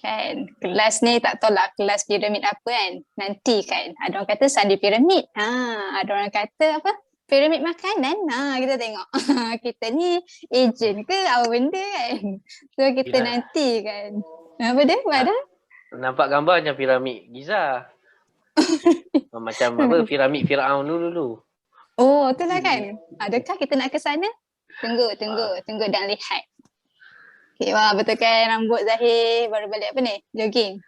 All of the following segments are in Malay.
Kan kelas ni tak tahu lah kelas piramid apa kan. Nanti kan ada orang kata sandi piramid. Ada orang kata apa? Piramid makanan. Kita tengok. Kita ni ejen ke apa benda kan. So kita nanti kan. Apa dia? Buat dah? Nampak gambar macam piramid Giza. Macam apa? Piramid Firaun dulu. Oh, itulah kan. Adakah kita nak ke sana? Tunggu dan lihat. Okay, wah betul kan rambut Zahir baru balik apa ni? Jogging.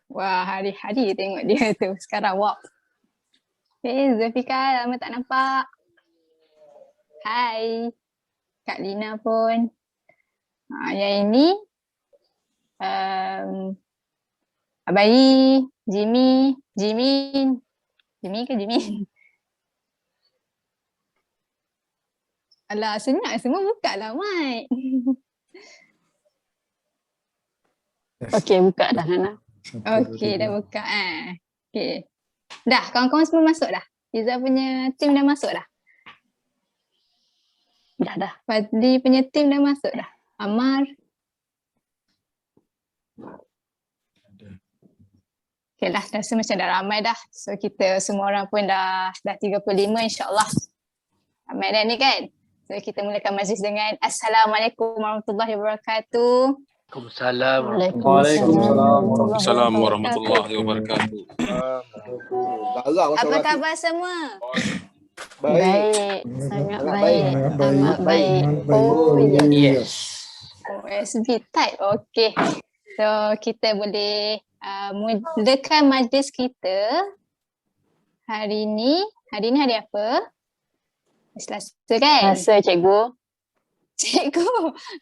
Wah, hari-hari tengok dia tu. Sekarang walk. Okay, Zulfika lama tak nampak. Hai. Kak Lina pun. Yang ini Abai, Jimin ke Jimin? Alah, senyap semua buka lah, Mat. Okey, buka dah Hana. Okey, dah buka Okey. Dah, kawan-kawan semua masuk dah? Izzah punya tim dah masuk dah? Dah. Fadli punya tim dah masuk dah? Amar? Okey lah, rasa macam dah ramai dah. So kita semua orang pun dah 35 insyaAllah. Ramai dah ni kan? So kita mulakan majlis dengan Assalamualaikum warahmatullahi wabarakatuh. Waalaikumsalam warahmatullahi wabarakatuh. Apa khabar semua? Baik. Sangat baik. Amat baik. Oh, yes. OSB type. Okey. So kita boleh mulakan majlis kita hari ni. Hari ni hari apa? Selasa kan? Selasa, cikgu.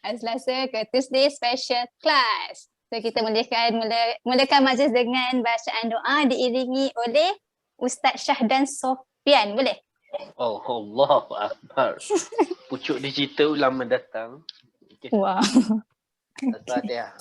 Selasa ke Tuesday special class. So kita mulakan majlis dengan bacaan doa diiringi oleh Ustaz Syahdan Sofian. Boleh? Oh, Allahu Akbar. Pucuk digital ulama datang. Okay. Wow. Al-Fatihah.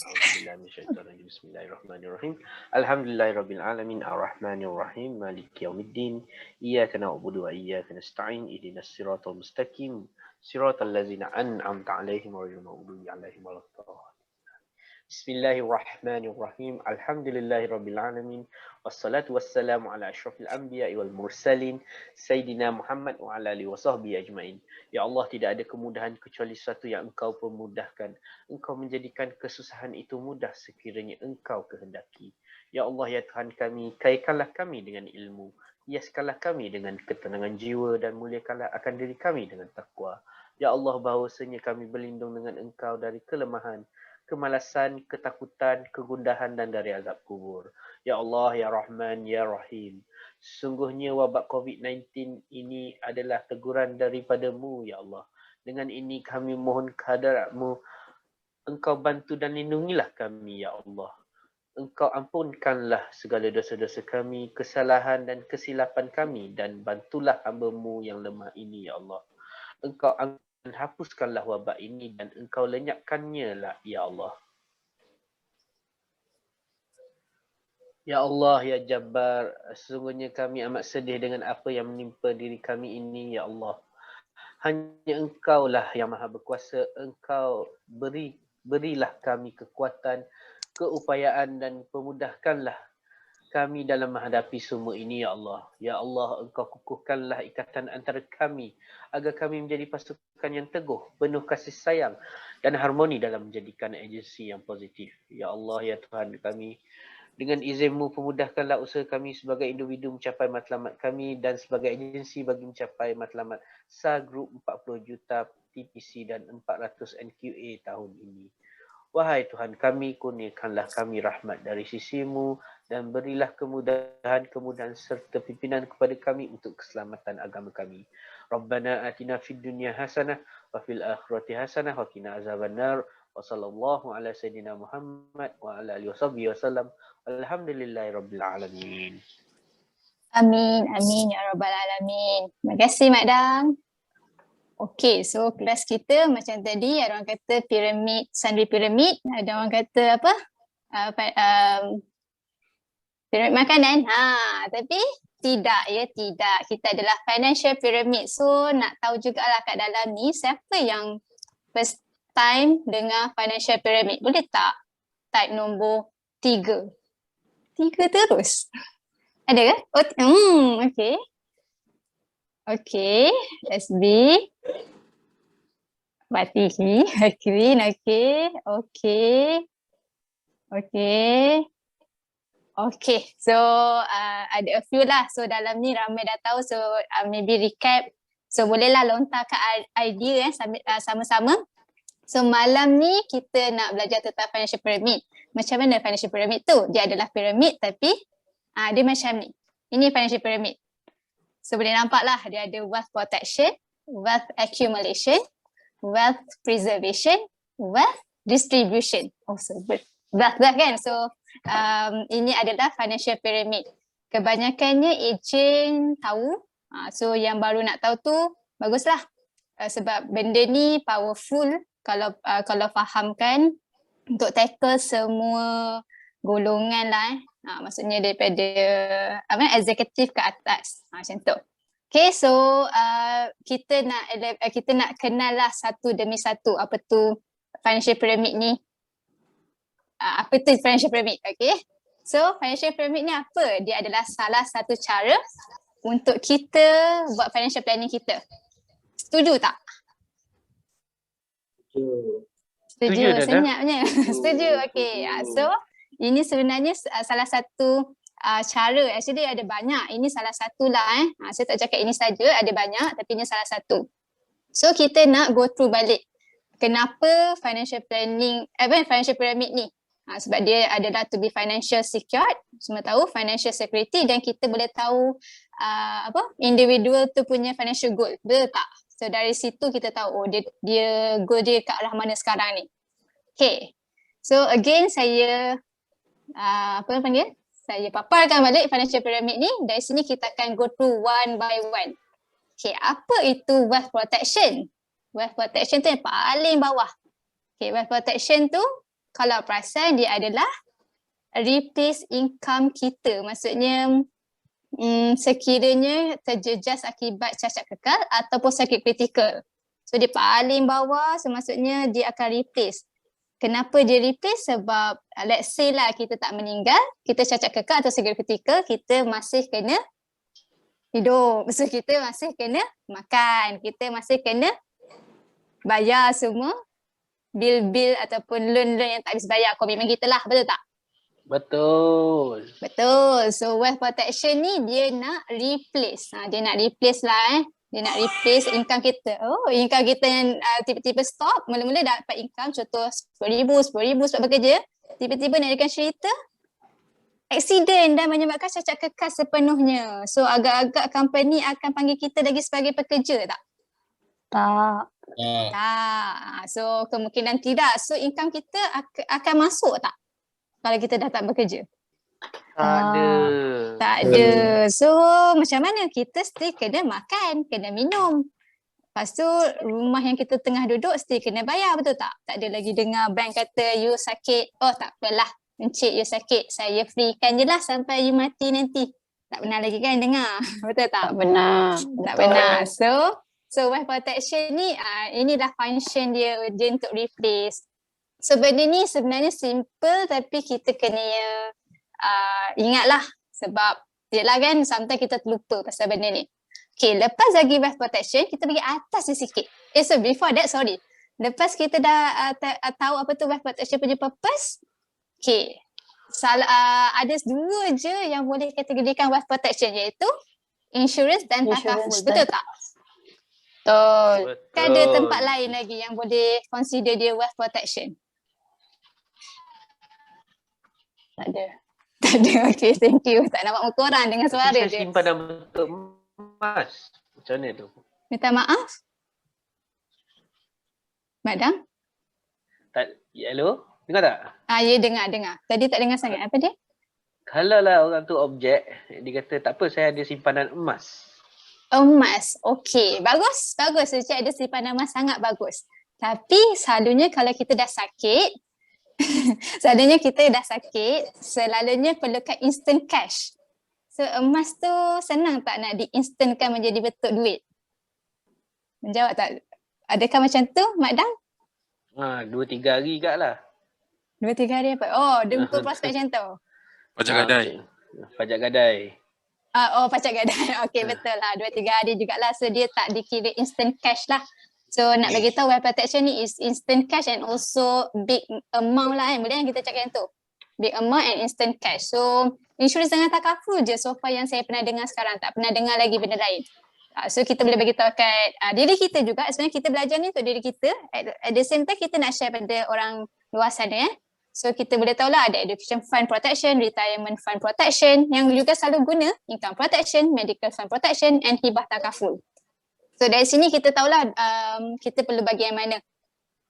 Bismillahirrahmanirrahim. Alhamdulillahirabbil alamin arrahmanir rahim maliki yaumiddin. Iyyaka na'budu wa iyyaka nasta'in ihdinas siratal mustaqim siratal ladzina an'amta 'alaihim ghairil maghdubi 'alaihim waladdallin. Bismillahirrahmanirrahim. Alhamdulillahirabbil alamin wassalatu wassalamu ala asyrafil anbiya'i wal mursalin sayyidina Muhammad wa ala alihi wasahbihi ajmain. Ya Allah, tidak ada kemudahan kecuali sesuatu yang Engkau pemudahkan. Engkau menjadikan kesusahan itu mudah sekiranya Engkau kehendaki. Ya Allah, ya Tuhan kami, kayakanlah kami dengan ilmu, hiaskanlah kami dengan ketenangan jiwa dan muliakanlah akan diri kami dengan takwa. Ya Allah, bahawasanya kami berlindung dengan Engkau dari kelemahan, kemalasan, ketakutan, kegundahan dan dari azab kubur. Ya Allah, ya Rahman, ya Rahim. Sesungguhnya wabak COVID-19 ini adalah teguran daripada-Mu, ya Allah. Dengan ini kami mohon kehadrat-Mu, Engkau bantu dan lindungilah kami, ya Allah. Engkau ampunkanlah segala dosa-dosa kami, kesalahan dan kesilapan kami dan bantulah hamba-Mu yang lemah ini, ya Allah. Engkau hapuskanlah wabak ini dan Engkau lenyapkannya lah, ya Allah. Ya Allah, ya Jabbar, sesungguhnya kami amat sedih dengan apa yang menimpa diri kami ini, ya Allah. Hanya Engkau lah yang maha berkuasa. Engkau berilah kami kekuatan, keupayaan dan pemudahkanlah kami dalam menghadapi semua ini, ya Allah. Ya Allah, Engkau kukuhkanlah ikatan antara kami agar kami menjadi pasukan yang teguh, penuh kasih sayang dan harmoni dalam menjadikan agensi yang positif. Ya Allah, ya Tuhan kami, dengan izin-Mu pemudahkanlah usaha kami sebagai individu mencapai matlamat kami dan sebagai agensi bagi mencapai matlamat SAR Group 40 juta TPC dan 400 NQA tahun ini. Wahai Tuhan kami, kurniakanlah kami rahmat dari sisi-Mu dan berilah kemudahan serta pimpinan kepada kami untuk keselamatan agama kami. Rabbana atina fid dunya hasanah wa fil akhirati hasanah wa qina azabannar. Wa sallallahu ala sayyidina Muhammad wa ala alihi washabbihi wasallam. Alhamdulillahirabbil alamin. Amin ya rabbal alamin. Terima kasih Mak Dang. Okey, so kelas kita macam tadi ada orang kata piramid, sandwich piramid, ada orang kata apa? Piramid makanan. Tapi tidak. Kita adalah financial pyramid. So nak tahu jugalah kat dalam ni siapa yang first time dengar financial pyramid. Boleh tak type nombor 3. 3 terus. Ada ke? Okay. Okay, SB. Batihi, Akrin, okay. Okay, so ada a few lah. So dalam ni ramai dah tahu, so maybe recap. So bolehlah lontarkan idea sama-sama. So malam ni kita nak belajar tentang financial pyramid. Macam mana financial pyramid tu? Dia adalah pyramid tapi dia macam ni. Ini financial pyramid. So boleh nampak lah dia ada wealth protection, wealth accumulation, wealth preservation, wealth distribution. Oh, so wealth kan? So ini adalah financial pyramid. Kebanyakannya ejen tahu. So yang baru nak tahu tu baguslah. Sebab benda ni powerful kalau fahamkan untuk tackle semua golongan lah. Maksudnya daripada eksekutif ke atas. Macam tu. Okay, so kita nak kenal lah satu demi satu apa tu financial pyramid ni. Apa tu financial pyramid, okay? So financial pyramid ni apa? Dia adalah salah satu cara untuk kita buat financial planning kita. Setuju tak? Setuju, senyapnya. Setuju, okay. So ini sebenarnya salah satu cara, actually ada banyak. Ini salah satu lah. Saya tak cakap ini saja, ada banyak tapi ini salah satu. So kita nak go through balik. Kenapa financial planning, financial pyramid ni? Sebab dia adalah to be financial secured, semua tahu financial security, dan kita boleh tahu individual tu punya financial goal, betul tak? So dari situ kita tahu dia goal dia ke arah mana sekarang ni. Okay, so again saya saya paparkan balik financial pyramid ni. Dari sini kita akan go through one by one. Okay, apa itu wealth protection? Wealth protection tu yang paling bawah. Okay, wealth protection tu kalau perasan dia adalah replace income kita. Maksudnya sekiranya terjejas akibat cacat kekal ataupun sakit kritikal. So dia paling bawah, so maksudnya dia akan replace. Kenapa dia replace? Sebab let's say lah kita tak meninggal, kita cacat kekal atau sakit kritikal, kita masih kena hidup. So kita masih kena makan, kita masih kena bayar semua bil-bil ataupun loan-loan yang tak habis bayar, komitmen kita lah, betul tak? Betul. Betul. So wealth protection ni dia nak replace. Dia nak replace lah Dia nak replace income kita. Oh, income kita yang tiba-tiba stop, mula-mula dapat income contoh RM10,000 sebab bekerja, tiba-tiba naikkan cerita accident dan menyebabkan cacat kekal sepenuhnya. So agak-agak company akan panggil kita lagi sebagai pekerja tak? Tak. Tak. So kemungkinan tidak. So income kita akan masuk tak kalau kita dah tak bekerja? Tak ada. So macam mana? Kita still kena makan, kena minum. Lepas tu rumah yang kita tengah duduk still kena bayar, betul tak? Tak ada lagi dengar bank kata you sakit, oh tak apalah encik you sakit, saya freekan je lah sampai you mati nanti. Tak pernah lagi kan dengar, betul tak? Tak benar. Tak benar. So wealth protection ni inilah function dia untuk replace. So benda ni sebenarnya simple tapi kita kena ingatlah sebab yelah kan sometimes kita terlupa pasal benda ni. Okay, lepas lagi wealth protection kita pergi atas sikit. So before that, sorry. Lepas kita dah tahu apa tu wealth protection punya purpose. Okay, ada dua je yang boleh kategorikan wealth protection, iaitu insurance dan takaful. Betul tak? Betul. Kan ada tempat lain lagi yang boleh consider dia wealth protection? Tak ada. Tak ada. Okay, thank you. Tak nampak muka orang dengan suara dia. je. Simpan dalam bentuk emas. Macam mana tu? Minta maaf? Madam? Tak, hello? Dengar tak? Ya dengar. Tadi tak dengar sangat. Apa dia? Kalau lah orang tu objek, dia kata tak apa, saya ada simpanan emas. Emas. Okey, bagus. Encik ada simpanan emas, sangat bagus. Tapi selalunya kalau kita dah sakit, selalunya perlukan instant cash. So emas tu senang tak nak di-instantkan menjadi bentuk duit? Menjawab tak? Adakah macam tu, Mak Dang? 2-3 hari kat lah. 2-3 hari apa? Oh, dia buka prospek macam tu. Pajak gadai. Pajak gadai. Pajak gadai. Okey, betul lah. 2-3 hari jugalah. So, dia tak dikira instant cash lah. So, nak bagi tahu wealth protection ni is instant cash and also big amount lah kan. Boleh kan kita cakap yang tu? Big amount and instant cash. So, insurans dengan takaful je so far yang saya pernah dengar sekarang. Tak pernah dengar lagi benda lain. So, kita boleh bagi tahu kat diri kita juga. Sebenarnya kita belajar ni untuk diri kita. At the same time, kita nak share pada orang luar sana. So, kita boleh tahu lah ada education fund protection, retirement fund protection yang juga selalu guna income protection, medical fund protection and hibah takaful. So dari sini kita tahulah kita perlu bagi yang mana.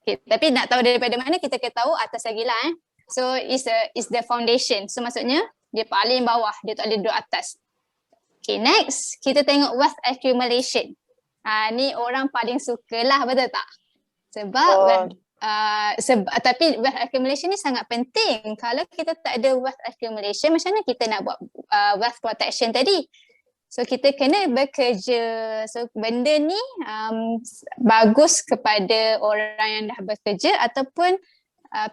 Okay, tapi nak tahu daripada mana kita kena tahu atas lagi lah. So is the foundation. So maksudnya dia paling bawah, dia tak boleh duduk atas. Okay, next kita tengok wealth accumulation. Ni orang paling suka lah, betul tak? Sebab tapi wealth accumulation ni sangat penting. Kalau kita tak ada wealth accumulation, macam mana kita nak buat wealth protection tadi? So kita kena bekerja. So benda ni bagus kepada orang yang dah bekerja ataupun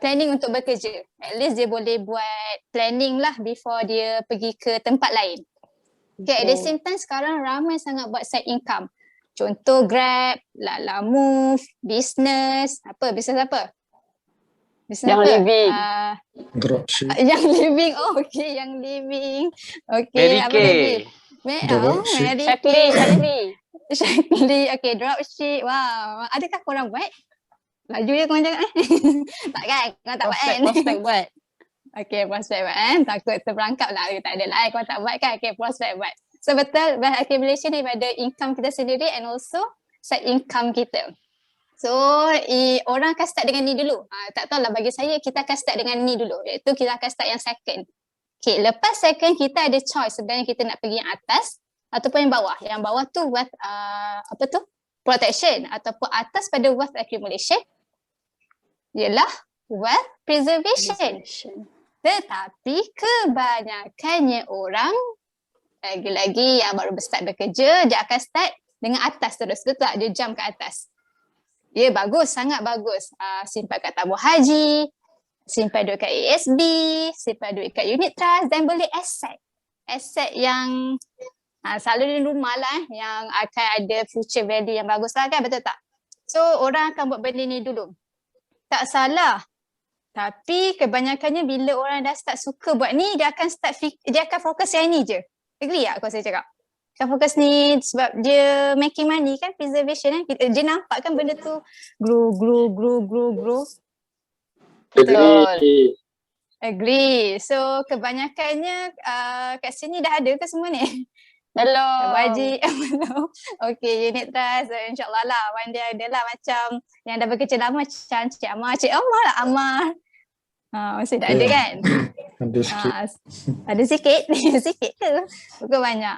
planning untuk bekerja. At least dia boleh buat planning lah before dia pergi ke tempat lain. Okay, at the same time sekarang ramai sangat buat side income. Contoh Grab, Lala Move, business. Business apa? Business yang apa? living. Dropship. Yang living. Oh, okay, yang living. Okay, apa lagi? Shakli. Okay, dropship. Wow. Adakah korang buat? Laju je korang cakap. Tak kan? Korang tak buat kan? Prospek buat. Okay, prospek buat kan? Takut terperangkap lah. Tak ada lah. Korang tak buat kan? Okay, prospek buat. So betul, wealth accumulation daripada income kita sendiri and also side income kita. So orang akan start dengan ni dulu. Tak tahulah, bagi saya kita akan start dengan ni dulu. Iaitu kita akan start yang second. Okay, lepas second kita ada choice sebenarnya kita nak pergi yang atas ataupun yang bawah. Yang bawah tu wealth protection ataupun atas pada wealth accumulation ialah wealth preservation. Tetapi kebanyakannya orang lagi-lagi yang baru start bekerja, dia akan start dengan atas terus. Betul tak? Dia jump ke atas. Ya, bagus, sangat bagus. Simpan kat tabung haji, simpan duit kat ASB, simpan duit kat unit trust dan boleh aset. Aset yang selalu di rumah lah yang akan ada future value yang bagus lah kan, betul tak? So orang akan buat benda ni dulu. Tak salah. Tapi kebanyakannya bila orang dah start suka buat ni, dia akan fokus yang ni je. Agree tak kalau saya cakap? Akan fokus ni sebab dia making money kan, preservation kan. Dia nampak kan benda tu grow. Agree. So kebanyakannya kat sini dah ada ke semua ni? Belum. Wajib. Okay, unit trust. So, InsyaAllah lah. One day ada lah macam yang dah bekerja lama macam Cik Amar. Cik Amar lah Amar. Masih tak ada kan? Ada sikit. Ada sikit? Sikit ke? Bukan banyak.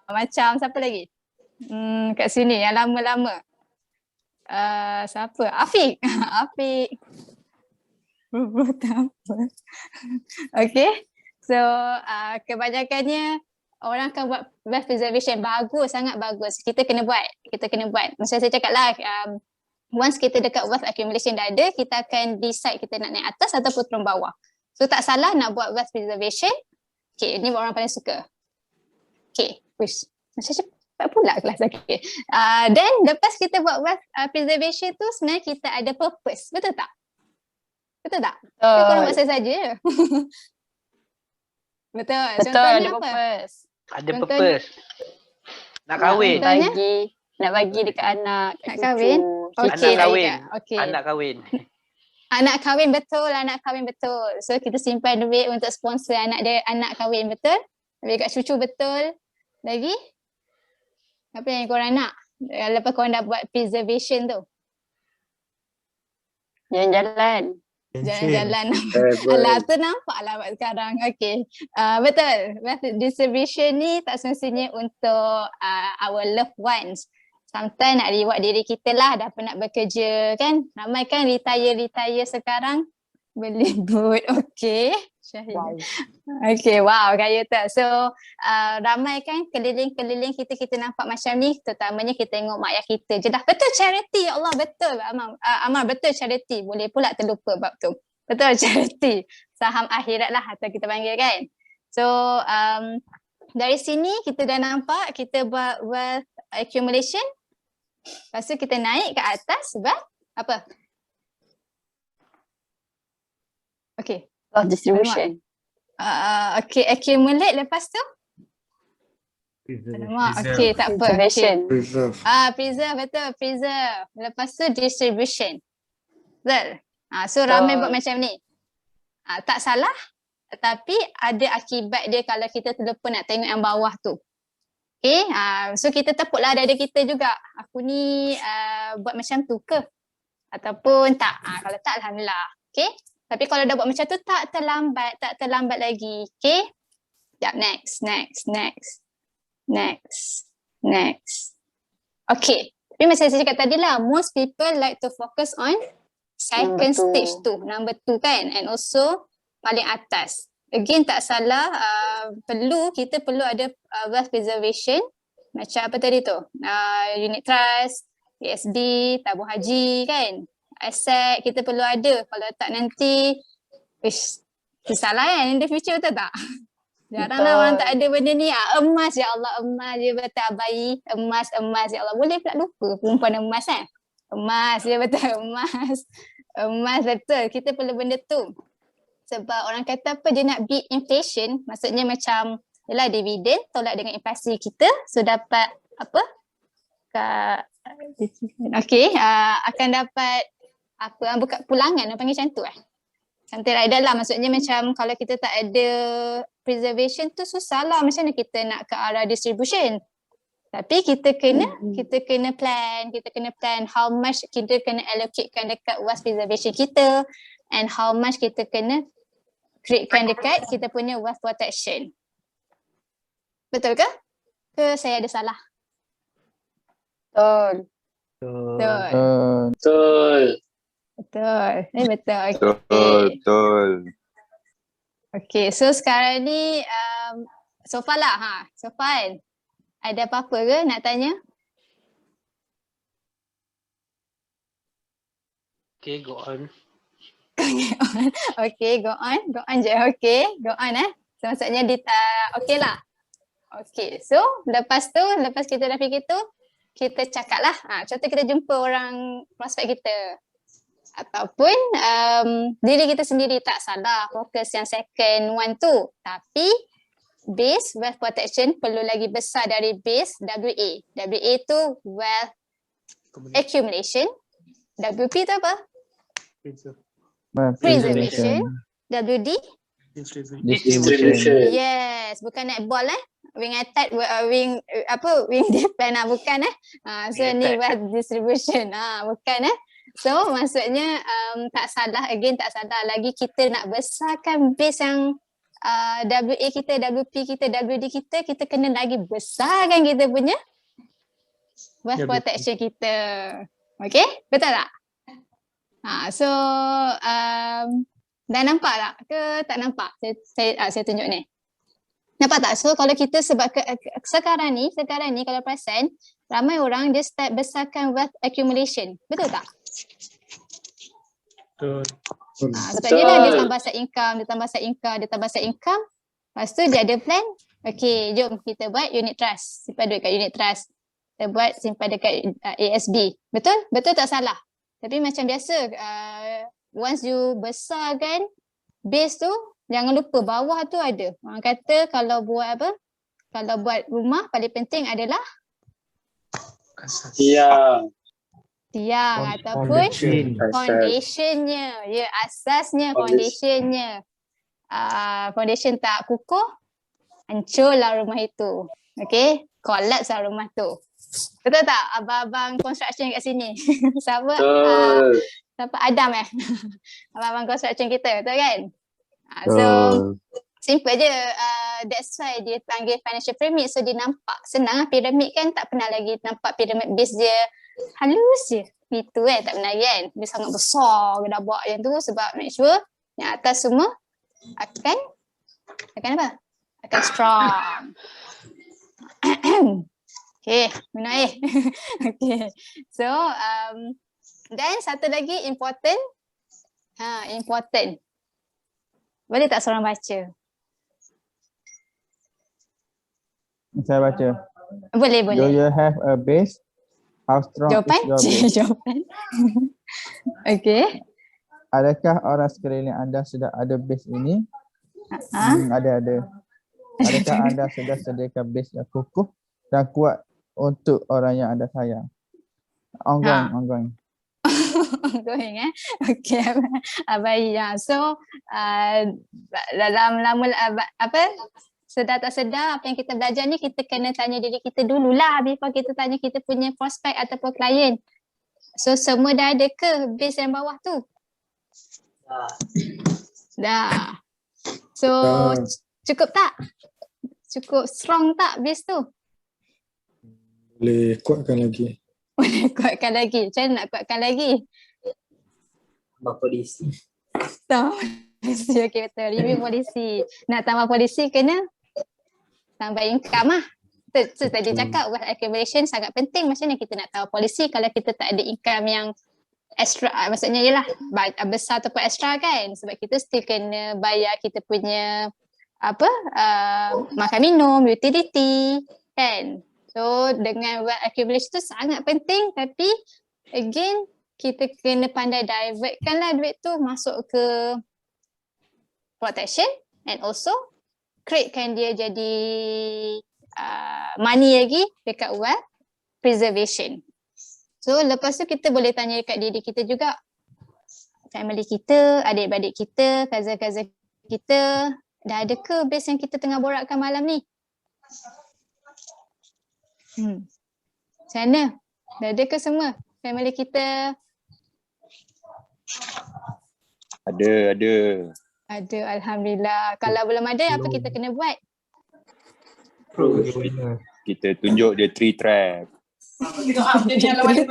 Macam siapa lagi? Kat sini yang lama-lama. Siapa? Afiq. Afiq. Tak apa. Okay. So kebanyakannya orang akan buat wealth preservation. Bagus, sangat bagus. Kita kena buat. Macam saya cakap lah, once kita dekat wealth accumulation dah ada, kita akan decide kita nak naik atas ataupun turun bawah. So tak salah nak buat wealth preservation. Okay, ni orang paling suka. Okay, wish. Macam cepat pula kelas. Okay. Then lepas kita buat wealth preservation tu, sebenarnya kita ada purpose. Betul tak? Betul tak? Korang buat saya saja. Betul. Contohnya ada apa? purpose. Ada purpose. Nak kahwin. Nak bagi dekat anak. Nak kahwin? Anak kahwin. Okay. Anak kahwin. Anak kahwin betul. So kita simpan duit untuk sponsor anak kahwin betul. Lebih kat cucu betul. Lagi? Apa yang korang nak? Lepas korang dah buat preservation tu. Jalan-jalan. Jalan-jalan. Alah, tu nampak lah buat sekarang. Okay. Betul. Distribution ni tak semestinya untuk our loved ones. Sometimes nak reward diri kita lah, dah penat bekerja kan. Ramai kan retire sekarang. Beli boot. Okay. Syahid. Wow. Okay, wow, kaya tak. So, ramai kan keliling-keliling kita nampak macam ni. Terutamanya kita tengok mak ayah kita je dah. Betul charity, ya Allah, betul. Amar, betul charity. Boleh pula terlupa bab tu. Betul, charity. Saham akhirat lah atau kita panggil kan. So dari sini kita dah nampak kita buat wealth accumulation. Lepas tu kita naik ke atas wealth apa? Okay. Wealth distribution. Okay, accumulate lepas tu? Alamak, okay, tak apa. Preservation. Preserve. Preserve, betul, preserve. Lepas tu distribution. Betul? So ramai buat macam ni. Tak salah, tapi ada akibat dia kalau kita terlupa nak tengok yang bawah tu. Okay, so kita tepuklah dada kita juga. Aku ni buat macam tu ke? Ataupun tak? Kalau tak, Alhamdulillah. Okay, tapi kalau dah buat macam tu, tak terlambat lagi. Okay, sekejap, next. Okay, tapi macam saya cakap tadi lah, most people like to focus on second stage tu, number 2 kan, and also paling atas. Again, tak salah, kita perlu ada wealth preservation, macam apa tadi tu, unit trust, PSD, tabung haji kan, aset kita perlu ada, kalau tak nanti tersalah kan in the future, betul tak? Jaranglah orang tak ada benda ni. Emas, ya Allah, emas je betul abai. Emas, ya Allah. Boleh pula lupa perempuan emas kan? Emas, ya betul, emas. Emas betul, kita perlu benda tu. Sebab orang kata apa, dia nak beat inflation, maksudnya macam yalah dividen tolak dengan inflasi kita, so dapat apa? Akan dapat apa, bukan pulangan, orang panggil macam tu something like that lah. Maksudnya macam kalau kita tak ada preservation tu susah lah, macam mana kita nak ke arah distribution. Tapi kita kena plan how much kita kena allocatekan dekat wealth preservation kita, and how much kita kena createkan dekat kita punya wealth protection. Betul ke? Ke saya ada salah? Betul. Betul. Okay, so sekarang ni Sofa lah. Sofa, ada apa-apa ke nak tanya? Okay, go on. Okay, go on je. Okay, go on So maksudnya okay lah. Okay, so lepas kita dah fikir tu, kita cakap lah. Contoh kita jumpa orang prospek kita. Ataupun diri kita sendiri, tak salah fokus yang second one tu. Tapi base wealth protection perlu lagi besar dari base WA. WA tu wealth accumulation. WP tu apa? Preservation. WD? Distribution. Yes, bukan netball wing attack, wing defend bukan so ni wealth distribution bukan so maksudnya tak salah lagi, kita nak besarkan base yang WA kita, WP kita, WD kita kena lagi besarkan kita punya wealth protection kita. Okay, betul tak? So dah nampak tak ke tak nampak? Saya tunjuk ni. Nampak tak? So kalau kita sebab sekarang ni kalau perasan, ramai orang dia start besarkan wealth accumulation. Betul tak? Betul. Sebab dia lah dia tambah side income. Lepas tu dia ada plan. Okay, jom kita buat unit trust. Simpan duit kat unit trust. Kita buat simpan dekat ASB. Betul? Betul tak salah? Tapi macam biasa, once you besarkan base tu, jangan lupa bawah tu ada. Orang kata kalau buat rumah paling penting adalah tiang ataupun foundationnya. Ya, asasnya, foundationnya. Foundation tak kukuh, hancurlah rumah itu. Okay, collapse lah rumah tu. Betul tak abang-abang construction kat sini? Siapa? Siapa? Adam abang-abang construction kita, betul kan? So simple je. That's why dia panggil financial pyramid. So dia nampak senang piramid kan, tak pernah lagi nampak piramid base dia halus je. Itu tak pernah lagi kan. Dia sangat besar dah buat yang tu sebab make sure yang atas semua akan apa? Akan strong. Okay, minum air. Okay. So, dan satu lagi important, Important. Boleh tak seorang baca? Saya baca. Boleh, Do boleh. you have a base? How strong Jawapan? is your base? Jawapan. Okey. Adakah orang sekeliling anda sudah ada base ini? Ada. Adakah anda sudah sediakan base yang kukuh dan kuat untuk orang yang anda sayang? Ongoing. Ongoing Okey. Baik. So dalam sedar tak sedar apa yang kita belajar ni, kita kena tanya diri kita dululah before kita tanya kita punya prospek ataupun klien. So semua dah ada ke base yang bawah tu? Dah. So cukup tak? Cukup strong tak base tu? Boleh kuatkan lagi. Boleh kuatkan lagi. Macam mana nak kuatkan lagi? Tambah polisi. Tambah polisi. Okey, betul. Review polisi. Nak tambah polisi kena tambah income lah. Itu tadi cakap wealth accumulation sangat penting. Macam mana kita nak tambah polisi kalau kita tak ada income yang extra, maksudnya ialah besar ataupun extra kan, sebab kita still kena bayar kita punya makan minum, utility kan. So dengan wealth accumulation tu sangat penting, tapi again kita kena pandai divertkan lah duit tu masuk ke protection and also createkan dia jadi money lagi dekat wealth preservation. So lepas tu kita boleh tanya dekat diri kita juga, family kita, adik-adik kita, cousin-cousin kita, dah ada ke base yang kita tengah borakkan malam ni? Macam mana? Dah ada ke semua family kita? Ada. Ada, Alhamdulillah. Kalau belum ada, apa kita kena buat? Kita tunjuk dia 3 trap.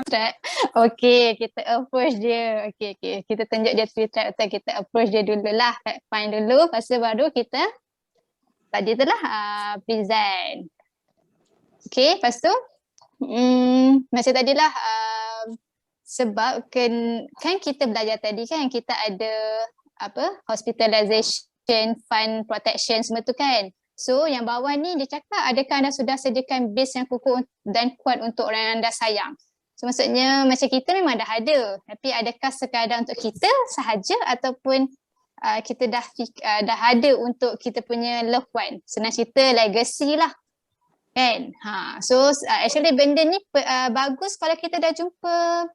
Trap. Okay, kita approach dia. Okay. Kita tunjuk dia 3 trap atau kita approach dia dululah. Find dulu, lepas tu baru kita tadi tu lah present. Okay, lepas tu macam tadilah sebab kan kita belajar tadi kan kita ada hospitalization fund protection semua tu kan. So yang bawah ni dia cakap adakah anda sudah sediakan base yang kukuh dan kuat untuk orang yang anda sayang. So maksudnya macam kita memang dah ada, tapi adakah sekadar untuk kita sahaja ataupun kita dah ada untuk kita punya loved one. Senang cerita legacy lah kan. So actually benda ni bagus kalau kita dah jumpa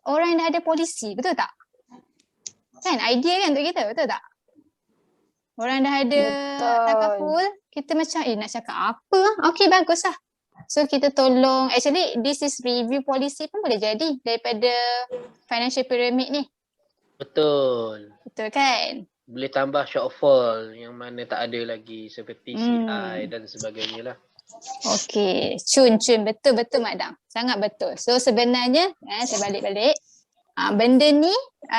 orang yang dah ada polisi, betul tak? Kan idea kan untuk kita, betul tak? Orang dah ada takaful, kita macam nak cakap apa? Okay, bagus lah. So kita tolong, actually this is review policy pun boleh jadi daripada financial pyramid ni. Betul. Betul kan? Boleh tambah shortfall yang mana tak ada lagi seperti CI dan sebagainya lah. Okay, cun betul Mak Dang. Sangat betul. So sebenarnya, saya balik-balik. Benda ni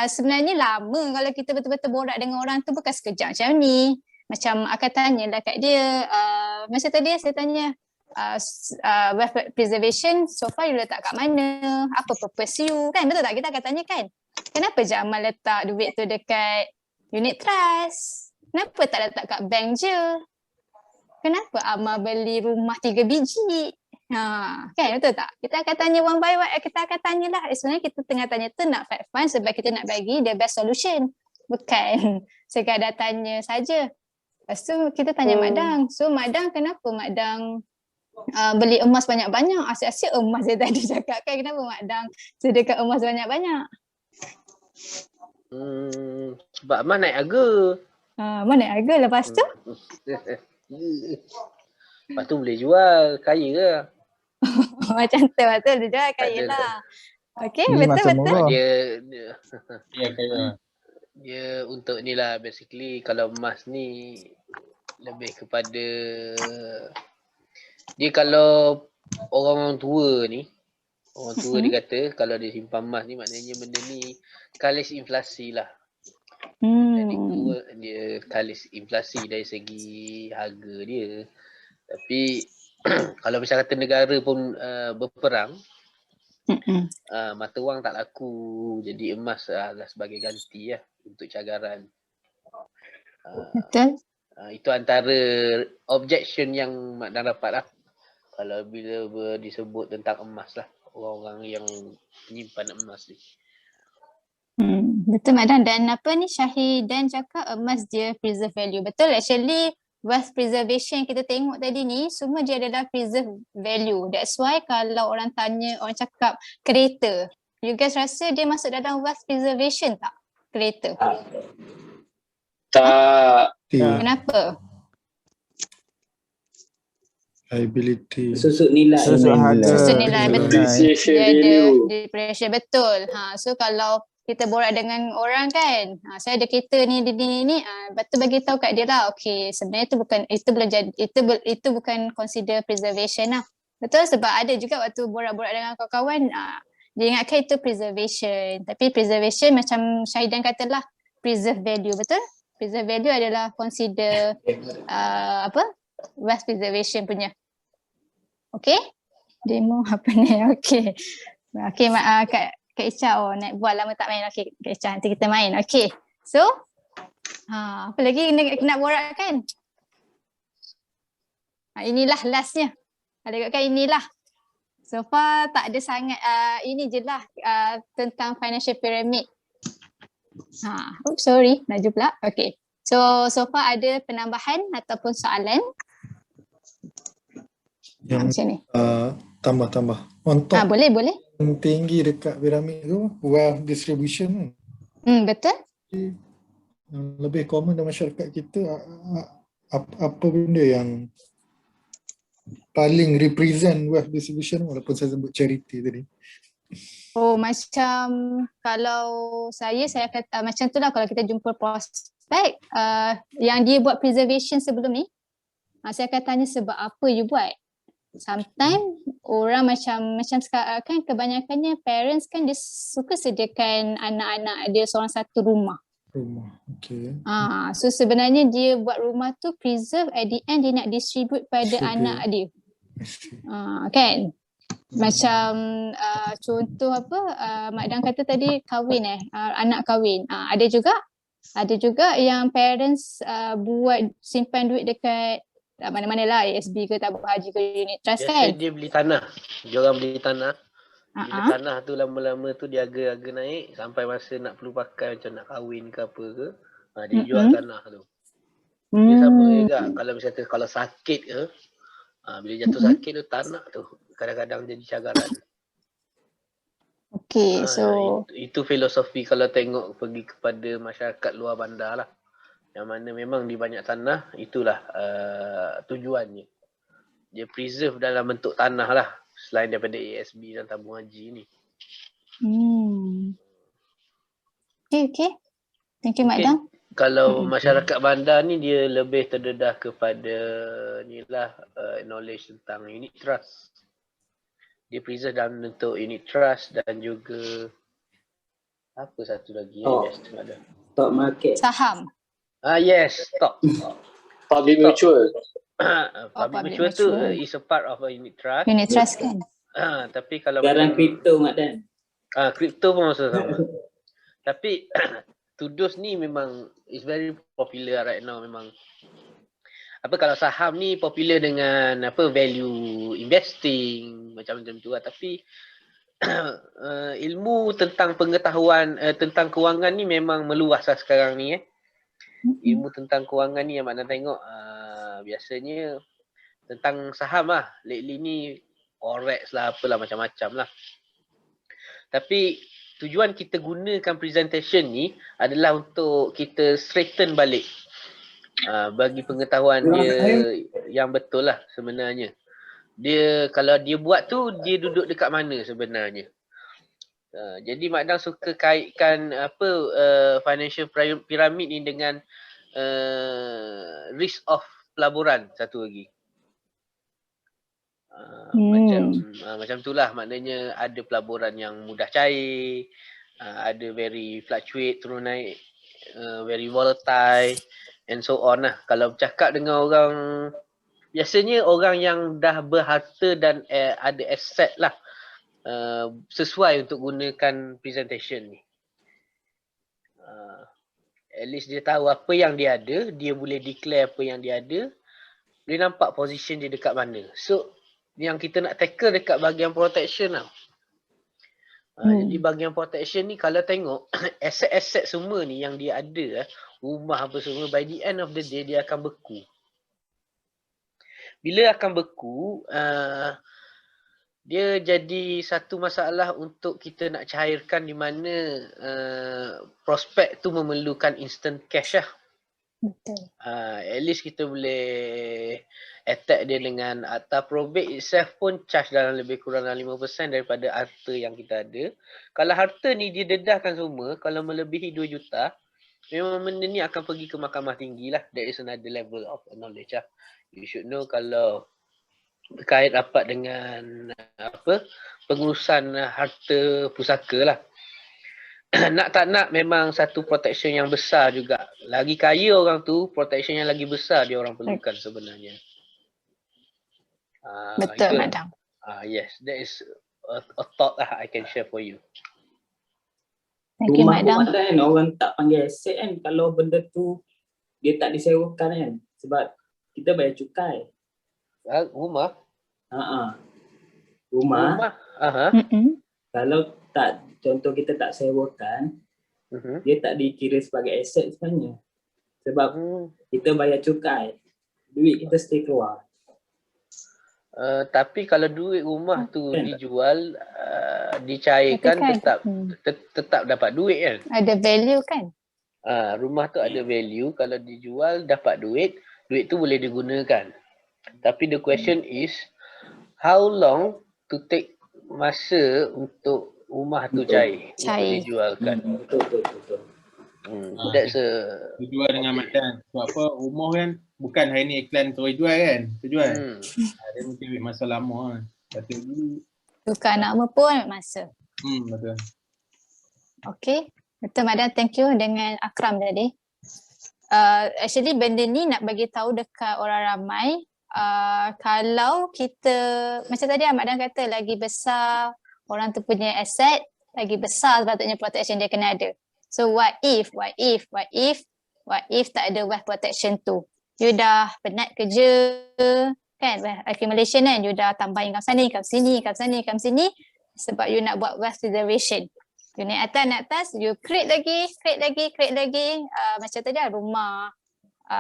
sebenarnya lama kalau kita betul-betul borak dengan orang tu, bukan sekejap macam ni. Macam akan tanyalah kat dia, macam tadi saya tanya, wealth preservation so far you letak kat mana? Apa purpose you? Kan betul tak? Kita akan tanya kan? Kenapa Jamal letak duit tu dekat unit trust? Kenapa tak letak kat bank je? Kenapa Amal beli rumah 3 biji? Kan betul tak? Kita akan tanya one by one, kita akan tanyalah. Sebenarnya kita tengah tanya tu nak fact find sebab kita nak bagi the best solution. Bukan sekadar tanya saja. Lepas tu kita tanya Mak Dang. So Mak Dang, kenapa Mak Dang beli emas banyak-banyak? Asyik-asyik emas dia tadi cakap kan. Kenapa Mak Dang sediakan emas banyak-banyak? Sebab emas naik harga. Emas naik harga, lepas tu? Lepas tu boleh jual, kaya ke? Macam tu, betul dia jual kaya lah. Okay, betul-betul. Dia untuk ni lah basically. Kalau emas ni lebih kepada dia, kalau orang tua ni, orang tua dia kata kalau dia simpan emas ni maknanya benda ni kalis inflasi lah. Jadi dia kalis inflasi dari segi harga dia. Tapi kalau misal kata negara pun berperang, Mata wang tak laku, jadi emas adalah sebagai ganti untuk cagaran. Betul. Itu antara objection yang Mak Dan dapat lah. Kalau bila disebut tentang emas lah, orang-orang yang menyimpan emas ni. Betul Mak Dan. Dan apa ni Syahidan cakap emas dia preserve value. Betul, actually wealth preservation yang kita tengok tadi ni semua dia adalah preserve value. That's why kalau orang tanya, orang cakap kereta, you guys rasa dia masuk dalam wealth preservation tak? Kereta. Tak. Kenapa? Liability. Susuk nilai. Susuk harga. Susuk nilai, betul. Depreciation Dia ada value. depreciation, betul. So kalau kita borak dengan orang kan, saya ada kereta ni, lepas tu bagi tahu kat dia lah, okay, sebenarnya itu boleh jadi, itu bukan consider preservation lah. Betul, sebab ada juga waktu borak-borak dengan kawan-kawan, dia ingatkan itu preservation. Tapi preservation macam Syahidan katalah, preserve value, betul? Preserve value adalah consider wealth preservation punya. Okay? Demo apa ni? Okay. Okay, Kak Icha, netball lama tak main. Okay, Kak Icha, nanti kita main. Okay. So, apa lagi nak borak kan? Inilah lastnya. Ada kan inilah. So far tak ada sangat, ini je lah tentang financial pyramid. Oops, sorry, laju pula. Okay. So far ada penambahan ataupun soalan? Yang macam ni. Tambah. On top Boleh. yang tinggi dekat piramid tu, wealth distribution. Betul. Yang lebih common dalam masyarakat kita, apa benda yang paling represent wealth distribution, walaupun saya sebut charity tadi? Oh, macam kalau saya kata macam tu lah, kalau kita jumpa prospek yang dia buat preservation sebelum ni, saya akan tanya sebab apa you buat. Sometimes orang macam sekarang kan kebanyakannya parents kan dia suka sediakan anak-anak dia seorang satu rumah. Okay. So sebenarnya dia buat rumah tu preserve, at the end dia nak distribute pada anak dia. Kan? Macam contoh apa Mak Dan kata tadi kahwin anak kahwin. Ada juga yang parents buat simpan duit dekat mana-mana lah, ASB ke tabung haji ke unit trust kan. Dia beli tanah. Dia orang beli tanah. Bila tanah tu lama-lama tu dia harga naik sampai masa nak perlu pakai macam nak kahwin ke apa ke, dia jual tanah tu. Dia sama juga kalau misalnya kalau sakit ke, bila jatuh sakit tu tanah tu kadang-kadang jadi cagaran. Okay, so itu filosofi kalau tengok pergi kepada masyarakat luar bandar lah. Yang mana memang di banyak tanah, itulah tujuannya. Dia preserve dalam bentuk tanah lah, selain daripada ASB dan tabung haji ni. Okay. Thank you, Mak Dan. Kalau masyarakat bandar ni dia lebih terdedah kepada knowledge tentang unit trust. Dia preserve dalam bentuk unit trust dan juga apa satu lagi ada. Stock market. Saham. Yes, stock. Public mutual. Public mutual tu is a part of a unit trust. Unit trust kan. Tapi kalau Sekarang kripto, Mak Dan. Kripto pun masuk sama. Tapi Tudus ni memang is very popular right now memang. Kalau saham ni popular dengan value investing macam-macam tu lah. Tapi ilmu tentang pengetahuan tentang kewangan ni memang meluas lah sekarang ni Ilmu tentang kewangan ni yang Mak Dan tengok biasanya tentang saham lah. Lately ni forex lah apalah macam-macam lah. Tapi tujuan kita gunakan presentation ni adalah untuk kita straighten balik bagi pengetahuan dia yang betul lah sebenarnya. Dia kalau dia buat tu dia duduk dekat mana sebenarnya. Jadi Mak Dan suka kaitkan financial pyramid ni dengan risk of pelaburan satu lagi. Macam itulah, maknanya ada pelaburan yang mudah cair, ada very fluctuate, turun naik, very volatile and so on lah. Kalau bercakap dengan orang, biasanya orang yang dah berharta dan ada aset lah, sesuai untuk gunakan presentation ni. At least dia tahu apa yang dia ada, dia boleh declare apa yang dia ada, dia nampak position dia dekat mana. So yang kita nak tackle dekat bahagian protection tau. Jadi bahagian protection ni kalau tengok aset-aset semua ni yang dia ada, rumah apa semua, by the end of the day dia akan beku. Bila akan beku, dia jadi satu masalah untuk kita nak cairkan di mana prospek tu memerlukan instant cash lah. Betul. At least kita boleh attack dia dengan akta probate itself pun charge dalam lebih kurang dalam 5% daripada harta yang kita ada. Kalau harta ni dia dedahkan semua, kalau melebihi 2 juta, memang benda ni akan pergi ke mahkamah tinggi lah. That is another level of knowledge lah. You should know kalau berkait rapat dengan pengurusan harta pusaka lah. Nak tak nak memang satu protection yang besar juga. Lagi kaya orang tu, protection yang lagi besar dia orang perlukan sebenarnya. Betul, Madam. Yes, that is a thought lah I can share for you. Thank you, Rumah Madam. kan orang tak panggil aset kan kalau benda tu dia tak disewakan kan. Sebab kita bayar cukai. Rumah? Rumah. Kalau tak, contoh kita tak sewakan, dia tak dikira sebagai aset sebenarnya. Sebab kita bayar cukai. Duit kita stay keluar. Tapi kalau duit rumah tu dijual, dicairkan, tetap dapat duit kan? Ada value kan? Rumah tu ada value, kalau dijual dapat duit, duit tu boleh digunakan. Tapi the question is, how long to take masa untuk rumah tu cair untuk dijualkan? Betul. That's a Terjual dengan Madan. Sebab apa, rumah kan bukan hari ni iklan terus jual kan. Terjual. Dia mungkin ambil masa lama kan. Kata dulu. Tukar nama pun ambil masa. Betul. Okay. Betul, Madam. Thank you dengan Akram tadi. Actually benda ni nak bagi tahu dekat orang ramai. Kalau kita, macam tadi Madam kata, lagi besar orang tu punya aset, lagi besar sepatutnya protection dia kena ada. So what if tak ada wealth protection tu? You dah penat kerja kan, wealth accumulation kan, you dah tambah income sana, income sini, sebab you nak buat wealth preservation. You naik atas, you create lagi. Macam tadi rumah,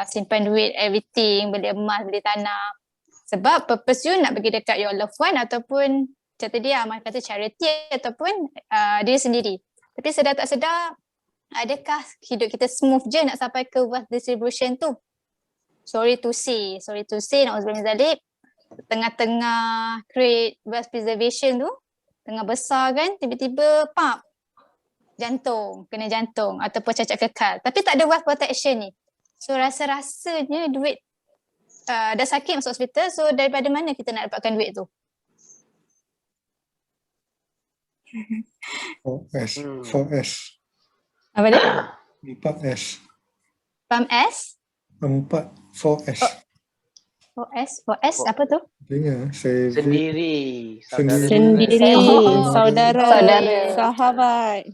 simpan duit, everything, beli emas, beli tanah. Sebab purpose you nak bagi dekat your loved one ataupun macam tadi Amal kata charity ataupun diri sendiri. Tapi sedar tak sedar, adakah hidup kita smooth je nak sampai ke wealth distribution tu? Sorry to say, na'udzubillah min zalik, tengah-tengah create wealth preservation tu, tengah besar kan, tiba-tiba kena jantung ataupun cacat kekal. Tapi tak ada wealth protection ni. So rasa-rasanya duit dah sakit masuk hospital, so daripada mana kita nak dapatkan duit tu? 4S. Apa dia? 4S. Pam S? 4S. 4S apa tu? Artinya saya sendiri, saudara, sahabat.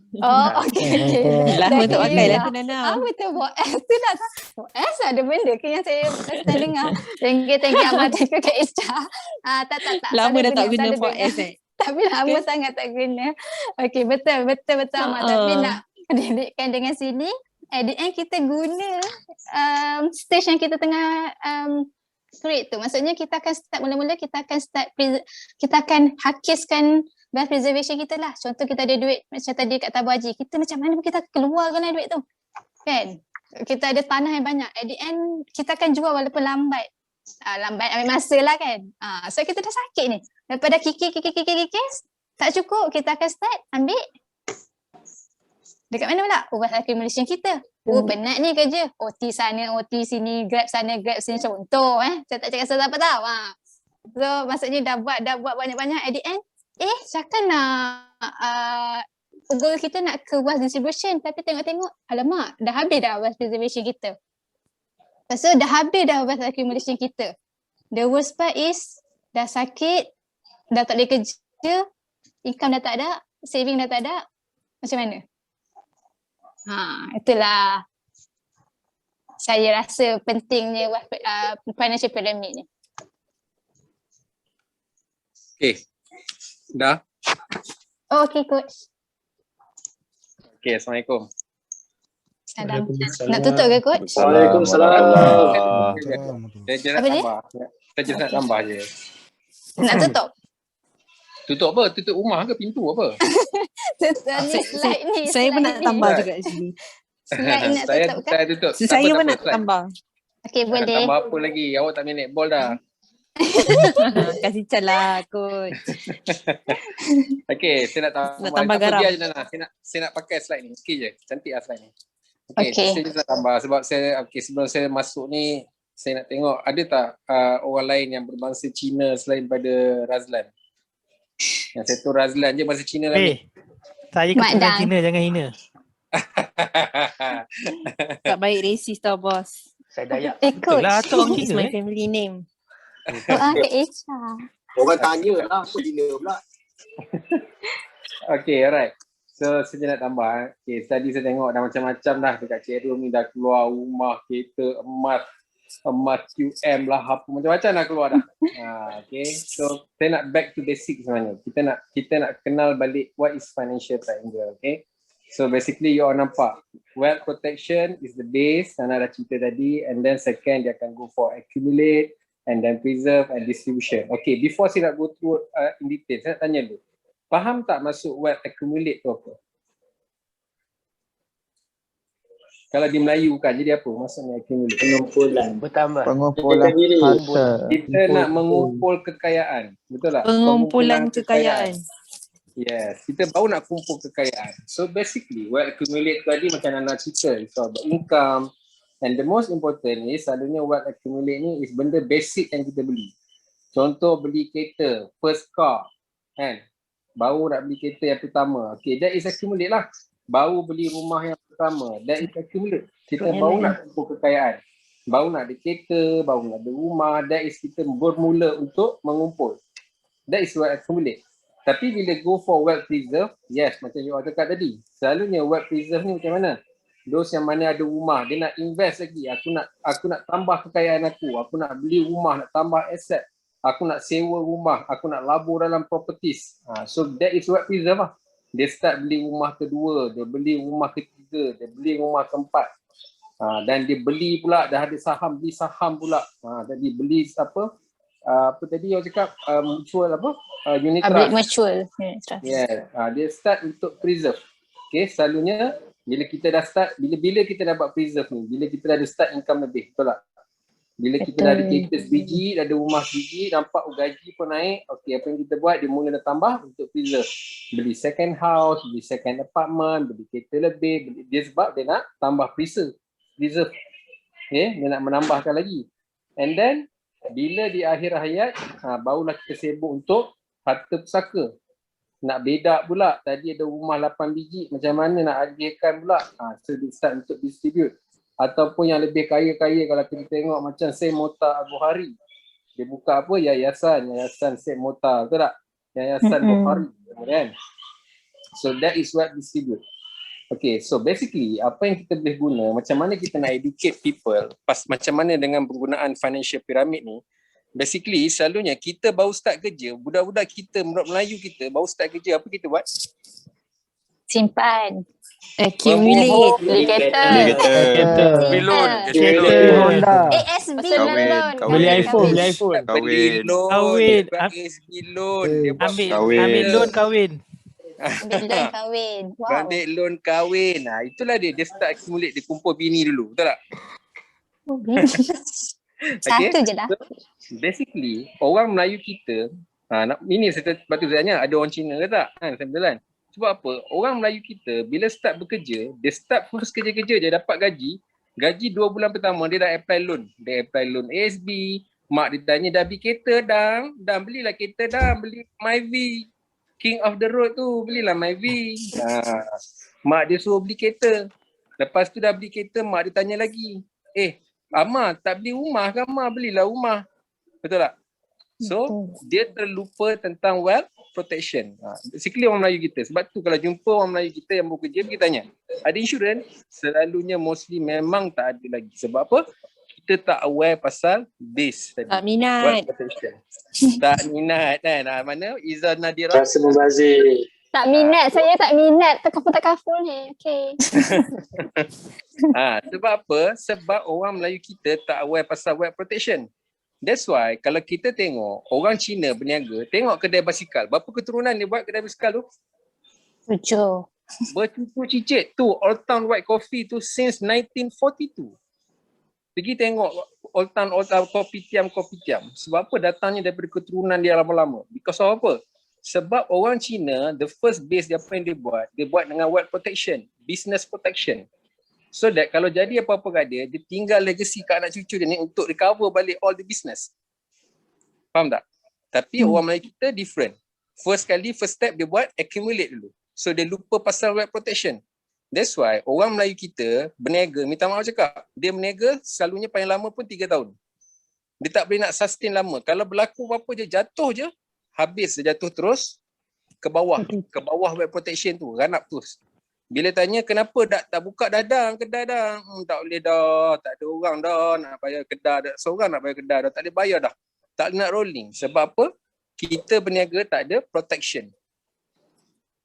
Okay. Lama tak pakai lah tu Nana. Betul, 4S tu dah. 4S ada benda ke yang saya pernah dengar? Thank you Ahmad, thank you Kak Isha. Tak. Lama dah tak guna 4S Tapi lama sangat tak guna. Okay, betul Ahmad. Tapi nak didikkan dengan sini, at the end kita guna stage yang kita tengah create tu. Maksudnya kita akan start mula-mula, kita akan hakiskan wealth preservation kita lah. Contoh kita ada duit macam tadi kat tabung haji, kita macam mana kita keluarkan lah duit tu kan. Kita ada tanah yang banyak, at the end kita akan jual walaupun lambat ambil masa lah kan. So kita dah sakit ni, daripada kikis tak cukup, kita akan start ambil dekat mana pula? Wealth accumulation kita. Penat ni kerja. OT sana, OT sini, grab sana, grab sini. Contoh saya tak cakap siapa tahu. So maksudnya dah buat banyak-banyak, at the end cakap nak goal kita nak ke wealth distribution, tapi tengok-tengok alamak dah habis dah wealth preservation kita. Lepas tu dah habis dah wealth accumulation kita. The worst part is dah sakit, dah tak boleh kerja, income dah tak ada, saving dah tak ada, macam mana? Itulah saya rasa pentingnya financial pyramid ni. Okay. Dah? Oh, okay coach. Okay, Assalamualaikum. Salam. Nak tutup ke coach? Waalaikumsalam. Saya nak tambah. Saya nak tambah je. Nak tutup? Tutup apa? Tutup rumah ke pintu apa? Tutup ni slide ni. Saya pun nak slide tambah ni. juga sini. Slide ni nak Saya tutup kan? tutup. Saya pun nak tambah. Okay, Nak boleh. tambah apa lagi? Awak tak main netball dah. Kasih calah coach. Okay, saya nak tambah. Nak tambah Tak apa, garam. biar je Nana. Saya nak pakai slide ni. Sikit je. Cantik lah slide ni. Okay, Okay. saya just nak tambah sebab sebelum saya masuk ni, saya nak tengok ada tak orang lain yang berbangsa Cina selain pada Razlan? Yang saya tahu Razlan je bahasa Cina lah ni. Saya keturunan Cina, jangan hina. Tak baik racist tau bos. Saya Dayak. Coach. Itulah tu orang It's Cina. my family name. Ke Echa. Orang tanya lah, apa Cina pula. Okay, alright. So, saya nak tambah. Okay, tadi saya tengok dah macam-macam dah dekat Cik Rum ni dah keluar rumah, kereta, emas QM lah, apa macam-macam dah keluar dah. Okay, so saya nak back to basic sebenarnya. Kita nak kenal balik what is financial triangle, okay? So basically you all nampak wealth protection is the base, Nana dah cerita tadi, and then second dia akan go for accumulate and then preserve and distribution. Okay, before saya nak go through in detail, saya nak tanya dulu. Faham tak masuk wealth accumulate tu apa? Kalau di Melayu kan jadi apa maksudnya accumulate? Pengumpulan. Bertambah. Pengumpulan harta. Kita nak mengumpul kekayaan, betul tak? Pengumpulan kekayaan. Yes, kita baru nak kumpul kekayaan. So basically, wealth accumulate tadi macam Nana cerita, it's all about income. And the most important is selalunya wealth accumulate ni is benda basic yang kita beli. Contoh beli kereta, first car, kan? Baru nak beli kereta yang pertama. Okay, that is accumulate lah. Baru beli rumah yang pertama, that is accumulate. Kita baru nak kumpul kekayaan. Baru nak ada kereta, baru nak ada rumah, that is kita bermula untuk mengumpul. That is wealth accumulate. Tapi bila go for wealth preserve, yes, macam you all cakap tadi, selalunya wealth preserve ni macam mana? Those yang mana ada rumah, dia nak invest lagi. Aku nak tambah kekayaan aku nak beli rumah, nak tambah aset. Aku nak sewa rumah, aku nak labur dalam properties. So that is wealth preserve lah. Dia start beli rumah kedua, dia beli rumah ketiga, dia beli rumah keempat. Dan dia beli pula, dah ada saham, beli saham pula. Jadi beli apa tadi awak cakap mutual apa? Unit trust. Mutual unit trust. Yeah, dia start untuk preserve. Okay, selalunya bila kita dah start, bila kita dah buat preserve ni, bila kita dah ada start income lebih, betul tak? Bila kita dah ada kereta sebiji, dah ada rumah sebiji, nampak gaji pun naik, okay, apa yang kita buat, dia mula dah tambah untuk preserve. Beli second house, beli second apartment, beli kereta lebih, dia sebab dia nak tambah preserve. Okay, dia nak menambahkan lagi. And then, bila di akhir hayat, barulah kita sibuk untuk harta pusaka. Nak bedak pula, tadi ada rumah 8 biji, macam mana nak agihkan pula. So dia start untuk distribute. Ataupun yang lebih kaya-kaya kalau kita tengok macam Syed Mota Abu Hari. Dia buka apa? Yayasan Syed Mota, betul tak? Yayasan Bukhari, kan? So that is what distribute. Okay, so basically apa yang kita boleh guna, macam mana kita nak educate people macam mana dengan penggunaan financial pyramid ni. Basically selalunya kita baru start kerja, budak-budak kita, budak Melayu kita baru start kerja, apa kita buat? Simpan. Accumulate. Beli kereta. Beli loan. ASB loan. Beli iPhone. Beli loan. Kahwin. ASB loan. Ambil loan kahwin. Ambil loan kahwin. Wow. Ambil loan kahwin. Itulah dia start accumulate, dia kumpul bini dulu, betul tak? Satu je lah. So, basically, orang Melayu kita, ini patut saya tanya, ada orang Cina ke tak? Betul kan? Sebab apa? Orang Melayu kita, bila start bekerja, dia start first kerja-kerja je, dapat gaji 2 bulan pertama, dia dah apply loan. Dia apply loan ASB, mak dia tanya, dah beli kereta dah? Dah belilah kereta dah, beli Myvi. King of the road tu, belilah Myvi. Mak dia suruh beli kereta. Lepas tu dah beli kereta, mak dia tanya lagi. Amar, tak beli rumah ke Amar? Belilah rumah. Betul tak? So, dia terlupa tentang wealth protection. Basically orang Melayu kita. Sebab tu kalau jumpa orang Melayu kita yang bekerja, kita tanya, ada insurans? Selalunya mostly memang tak ada lagi. Sebab apa? Kita tak aware pasal base tadi. Tak minat. Tak minat kan. Mana Izzah Nadira? Rasa membazir. Tak minat, saya tak minat. Takaful ni. Okay. Sebab apa? Sebab orang Melayu kita tak aware pasal web protection. That's why kalau kita tengok orang Cina berniaga, tengok kedai basikal. Berapa keturunan dia buat kedai basikal tu? 7. Bercucuk cicit tu Old Town White Coffee tu since 1942. Pergi tengok Old Town Kopitiam. Sebab apa? Datangnya daripada keturunan dia lama-lama. Because of apa? Sebab orang Cina, the first base dia apa yang dia buat dengan web protection, business protection. So that kalau jadi apa-apa kat dia tinggal legacy kat anak cucu dia ni untuk recover balik all the business. Faham tak? Tapi orang Melayu kita different. First step dia buat accumulate dulu. So dia lupa pasal web protection. That's why orang Melayu kita berniaga, minta maaf cakap, dia berniaga selalunya paling lama pun 3 tahun. Dia tak boleh nak sustain lama. Kalau berlaku apa-apa je, jatuh je, habis dia jatuh terus ke bawah web protection tu, run up terus. Bila tanya kenapa tak buka kedai dah, tak boleh dah, tak ada orang dah, nak bayar kedai dah, seorang nak bayar kedai dah, tak boleh bayar dah. Tak nak rolling. Sebab apa? Kita berniaga tak ada protection.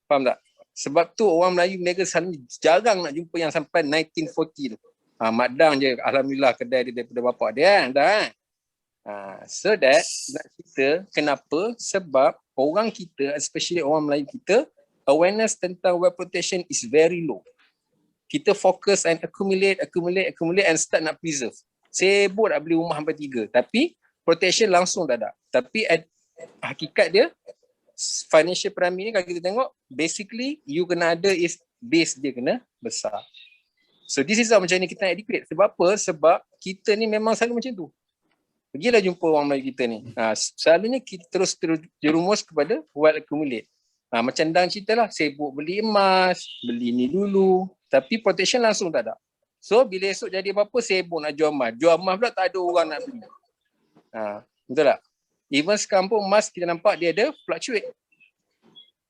Faham tak? Sebab tu orang Melayu berniaga selalu jarang nak jumpa yang sampai 1940 tu. Madang je, alhamdulillah kedai dia daripada bapak dia kan, dah kan? So that nak cerita kenapa? Sebab orang kita, especially orang Melayu kita, awareness tentang web protection is very low. Kita fokus and accumulate and start nak preserve. Sibuk nak beli rumah sampai 3. Tapi protection langsung tak ada. Tapi hakikat dia, financial pyramid ni kalau kita tengok, basically you kena ada is base dia kena besar. So this is macam ni kita nak educate. Sebab apa? Sebab kita ni memang selalu macam tu. Pergilah jumpa orang Melayu kita ni. Selalunya kita terus jerumus kepada well accumulate. Macam Dan cerita lah, sibuk beli emas, beli ni dulu. Tapi protection langsung tak ada. So bila esok jadi apa-apa, sibuk nak jual emas. Jual emas pula tak ada orang nak beli. Betul tak? Even sekarang pun emas kita nampak dia ada fluctuate.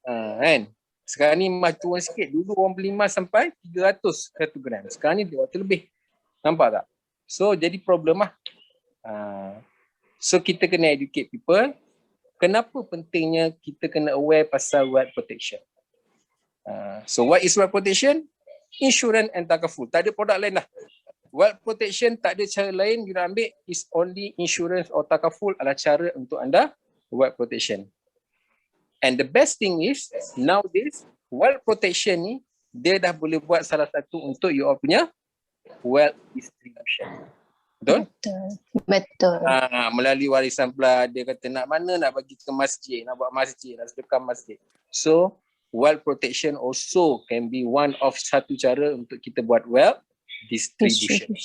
Kan? Sekarang ni emas turun sikit. Dulu orang beli emas sampai 300 1 gram. Sekarang ni 200 lebih. Nampak tak? So jadi problem lah. So kita kena educate people. Kenapa pentingnya kita kena aware pasal web protection? So what is web protection? Insurance and takaful. Tak ada produk lain lah. Web protection tak ada cara lain you nak ambil, is only insurance or takaful adalah cara untuk anda web protection. And the best thing is nowadays web protection ni dia dah boleh buat salah satu untuk you all punya wealth distribution. Betul? Betul. Melalui warisan pula dia kata nak mana nak bagi ke masjid, nak buat masjid, nak sedekah masjid. So wealth protection also can be one of satu cara untuk kita buat wealth distribution.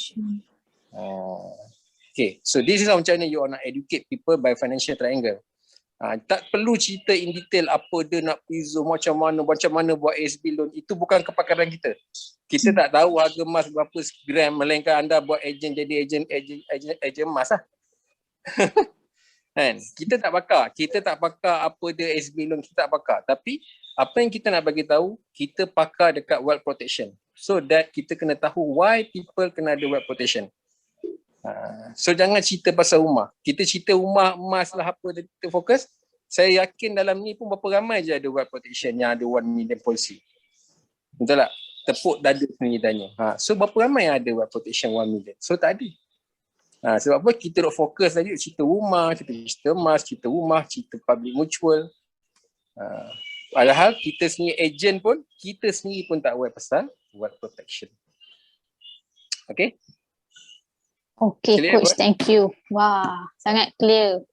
Okay, so this is macam mana you nak educate people by financial triangle. Tak perlu cerita in detail apa dia nak preserve, macam mana buat SB loan. Itu bukan kepakaran kita. Kita tak tahu harga emas berapa gram, melainkan anda buat ejen jadi ejen emas lah. Kan? Kita tak pakar apa dia SB loan, kita tak pakar. Tapi apa yang kita nak bagi tahu, kita pakar dekat wealth protection. So that kita kena tahu why people kena ada wealth protection. So jangan cerita pasal rumah. Kita cerita rumah, emas lah apa kita fokus. Saya yakin dalam ni pun berapa ramai je ada wealth protection yang ada 1 million policy. Betul tak? Tepuk dada sendiri tanya. So berapa ramai yang ada wealth protection 1 million? So tak ada. Sebab apa? Kita duk fokus lagi cerita rumah, kita cerita emas, cerita rumah, cerita public mutual. Padahal kita sendiri agent pun, kita sendiri pun tak aware pasal wealth protection. Okay? Okay, clear, Coach. Thank you. Wah, sangat clear.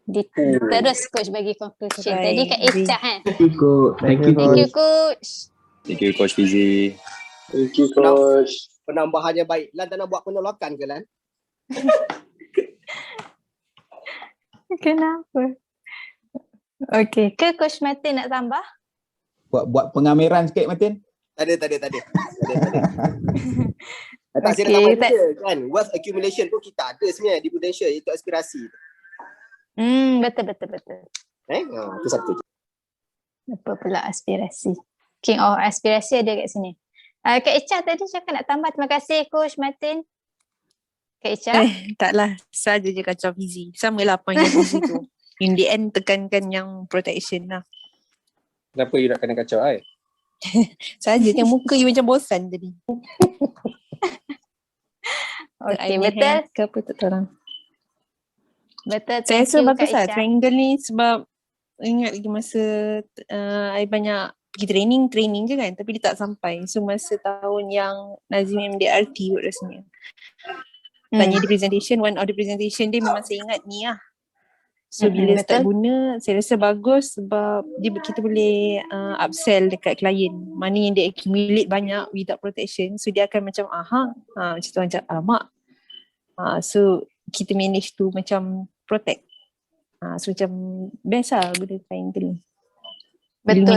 Terus Coach bagi conclusion. Tadi Kak Icah kan? Thank you, Coach. Thank you, Coach. Thank you, Coach Fizi. Thank you, Coach. Penambahannya baik. Lan tak nak buat penolakan ke, Lan? Kenapa? Okay, ke Coach Martin nak tambah? Buat pengamiran sikit, Martin. Tak ada. Tak saya nak tambah je kan. Wealth accumulation pun kita ada sebenarnya di Prudential, itu aspirasi. Betul. Itu satu. Apa pula aspirasi? King of aspirasi ada kat sini. Kak Echa tadi cakap nak tambah. Terima kasih Coach Martin. Kak Echa? Taklah. Saja je kacau Fizi. Sama lah point yang Fizi tu. In the end tekankan yang protection lah. Kenapa you nak kena kacau I? Saja kan muka you macam bosan tadi. Okay, betul. Ke apa tak tahu lah. Betul. Saya rasa bagus lah Echa. triangle ni sebab ingat lagi masa I banyak pergi training je kan, tapi dia tak sampai. So masa tahun yang Nazim MDRT kot rasanya. Tanya di presentation, one of the presentation dia memang saya ingat ni lah. So bila start guna, saya rasa bagus sebab kita boleh upsell dekat klien. Mana yang dia accumulate banyak without protection. So dia akan macam macam tu macam alamak. So kita manage to macam protect. So macam best lah guna triangle ni. Betul.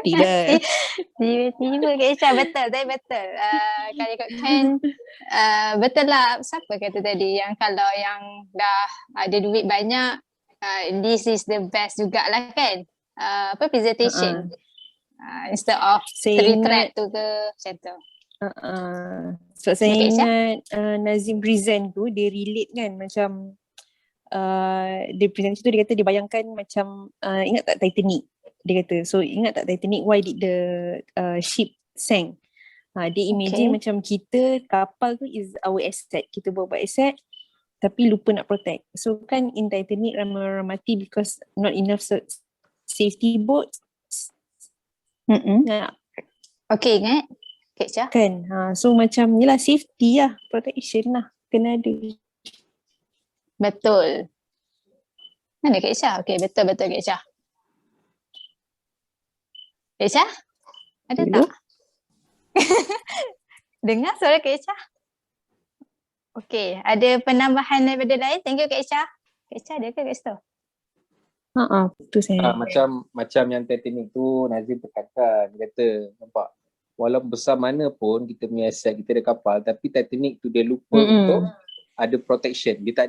Tidak. Tiba-tiba Kak Echa betul. Tapi betul. Kalau ikutkan betul lah. Siapa kata tadi yang kalau yang dah ada duit banyak, this is the best jugalah kan. Presentation. Instead of 3 thread tu ke macam tu. So saya ingat Nazim present tu dia relate kan macam dia present tu dia kata dia bayangkan macam ingat tak Titanic, dia kata so ingat tak Titanic, why did the ship sank, dia imagine macam kita kapal tu is our asset, kita bawa asset tapi lupa nak protect. So kan in Titanic ramai orang mati because not enough safety boats. Okay ingat Kak Echa? Kan so macam ni lah, safety lah, protection lah kena ada. Betul. Mana Kak Echa? Okay, betul-betul Kak Echa. Kak Echa? Ada tak? Dengar suara Kak Echa? Okay, ada penambahan daripada lain? Thank you Kak Echa. Kak Echa ada ke kat situ? Betul saya. Macam yang Titanic tu Nazim tekankan, dia kata nampak walaupun besar mana pun kita punya aset, kita ada kapal, tapi Titanic tu dia lupa untuk ada protection. Dia tak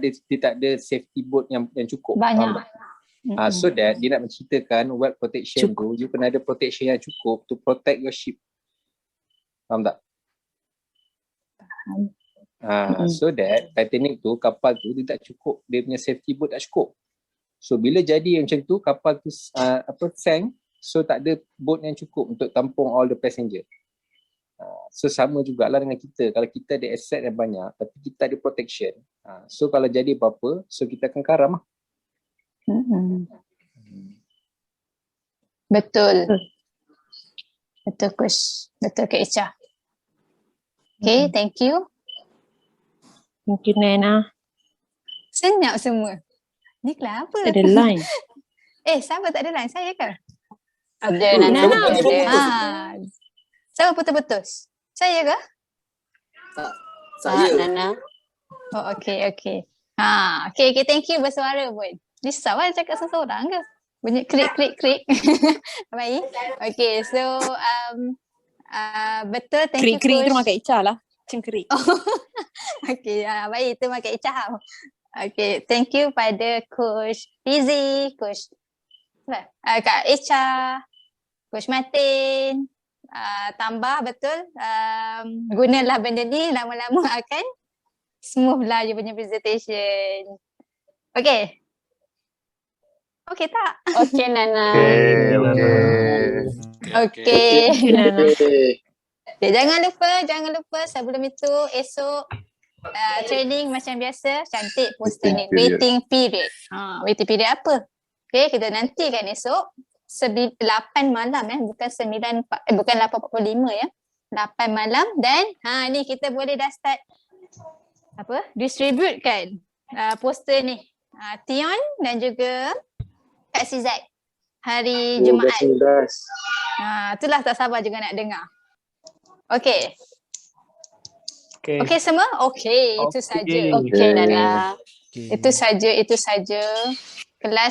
ada safety boat yang cukup. Banyak. So that dia nak menceritakan well protection tu, you kena ada protection yang cukup to protect your ship. Faham tak? So that Titanic tu, kapal tu dia tak cukup, dia punya safety boat tak cukup. So bila jadi macam tu, kapal tu sank, so tak ada boat yang cukup untuk tampung all the passenger. So sama jugalah dengan kita. Kalau kita ada aset yang banyak tapi kita ada protection, so kalau jadi apa-apa, so kita akan karam lah. Betul. Betul Coach. Betul Kak Echa. Okay, thank you. Thank you Nana. Senyap semua. Ni kenapa? Ada line. Siapa tak ada line? Saya ke? Ada Nana. Siapa putus-putus? Saya ke? Saya. Nana. Oh, okay. Okay, thank you bersuara pun. Risau lah cakap seseorang ke? Bunyi klik. Baik. Okay, so betul, thank you Coach. Krik tu makan Echa lah. Macam krik. Okay, baik, itu makan Echa. Okay, thank you pada Coach Fizi, Coach Kak Echa, Coach Martin. Tambah betul, gunalah benda ni, lama-lama akan smooth lah you punya presentation. Okay tak? Okay Nana. Okay. Jangan lupa sebelum itu esok training macam biasa, cantik poster ni, waiting period. Waiting period apa? Okay, kita nantikan esok 8 malam bukan 8.45 ya. 8 malam dan ni kita boleh dah start distribute kan poster ni. Tion dan juga Kak Sizat hari Jumaat. Itulah tak sabar juga nak dengar. Okay semua? Okay, itu saja. Okay Nana. Itu saja kelas